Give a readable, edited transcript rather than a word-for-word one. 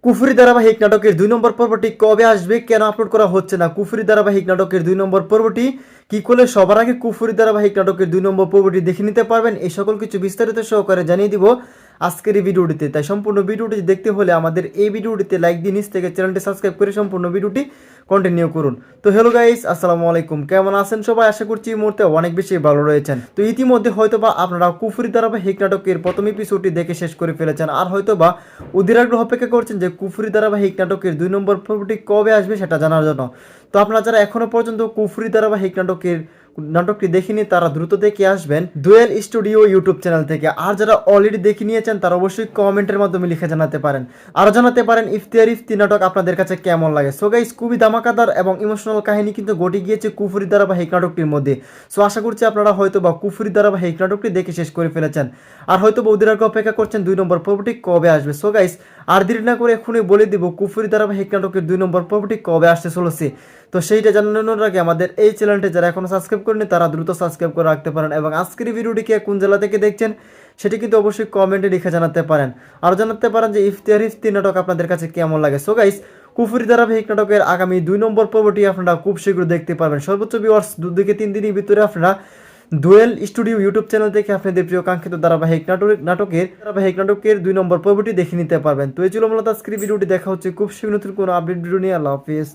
কুফরি ধারাবাহিক নাটকের 2 নম্বর পর্বটি কবে আসবে, কেন আপলোড করা হচ্ছে না, কুফরি ধারাবাহিক নাটকের 2 নম্বর পর্বটি কি করলে সবার আগে কুফরি ধারাবাহিক নাটকের 2 নম্বর পর্বটি দেখে নিতে পারবেন, এই সকল কিছু বিস্তারিত সহকারে জানিয়ে দিব আজকের এই ভিডিওটিতে। তাই সম্পূর্ণ ভিডিওটি দেখতে হলে আমাদের এই ভিডিওটিতে লাইক দিয়ে নিচ থেকে চ্যানেলটি সাবস্ক্রাইব করে সম্পূর্ণ ভিডিওটি কন্টিনিউ করুন। তো হ্যালো গাইস, আসসালামু আলাইকুম, কেমন আছেন সবাই? আশা করছি এই মুহূর্তে অনেক বেশি ভালো রয়েছেন। তো ইতিমধ্যে হয়তোবা আপনারা কুফরি ধারাবাহিক নাটকের প্রথম এপিসোডটি দেখে শেষ করে ফেলেছেন, আর হয়তোবা অধীর আগ্রহ অপেক্ষা করছেন যে কুফরি ধারাবাহিক নাটকের 2 নম্বর পর্বটি কবে আসবে সেটা জানার জন্য। তো আপনারা যারা এখনো পর্যন্ত কুফরি ধারাবাহিক নাটকটি দেখিনি তারা দ্রুত দেখে আসবেন ডুয়েল স্টুডিও ইউটিউব চ্যানেল থেকে। আর যারা অলরেডি দেখে নিয়েছেন তারা অবশ্যই কমেন্টের মাধ্যমে লিখে জানাতে পারেন, আর জানাতে পারেন ইফতি নাটক আপনাদের কাছে কেমন লাগে। সো গাইস, খুবই ধামাকাদার এবং ইমোশনাল কাহিনী কিন্তু ঘটে গিয়েছে কুফরি ধারাবাহিক নাটকটির মধ্যে। সো আশা করছি আপনারা হয়তো বা কুফরি ধারাবাহিক নাটকটি দেখে শেষ করে ফেলেছেন, আর হয়তো অধীর আগ্রহে অপেক্ষা করছেন 2 নম্বর পর্বটি কবে আসবে। সো গাইস, আর দেরি না করে এখনই বলে দিব কুফরি ধারাবাহিক নাটকের 2 নম্বর পর্বটি কবে আসতে চলেছে। তো সেইটা জানানোর আগে আমাদের এই চ্যানেলটি যারা এখনো সাবস্ক্রাইব করেনি তারা দ্রুত সাবস্ক্রাইব করে রাখতে পারেন, এবং আজকের ভিডিওটি কে কোন জেলা থেকে দেখছেন সেটি কিন্তু অবশ্যই কমেন্টে লিখে জানাতে পারেন, আর জানাতে পারেন যে ইফতি নাটক আপনাদের কাছে কেমন লাগে। সো গাইস, কুফরি ধারাবাহিক নাটকের আগামী 2 নম্বর পর্বটি আপনারা খুব শীঘ্র দেখতে পারবেন। সর্বোচ্চ ভিউয়ার্স 2 থেকে 3 দিনের ভিতরে আপনারা ডুয়েল স্টুডিও ইউটিউব চ্যানেল থেকে আপনাদের প্রিয় কাঙ্ক্ষিত ধারাবাহিক নাটকের 2 নম্বর পর্বটি দেখে নিতে পারবেন। তো এই ছিল মূলত আজকের ভিডিওটি, দেখা হচ্ছে খুব শীঘ্র নতুন কোনো আপডেট ভিডিও নিয়ে। আল্লাহ হাফিজ।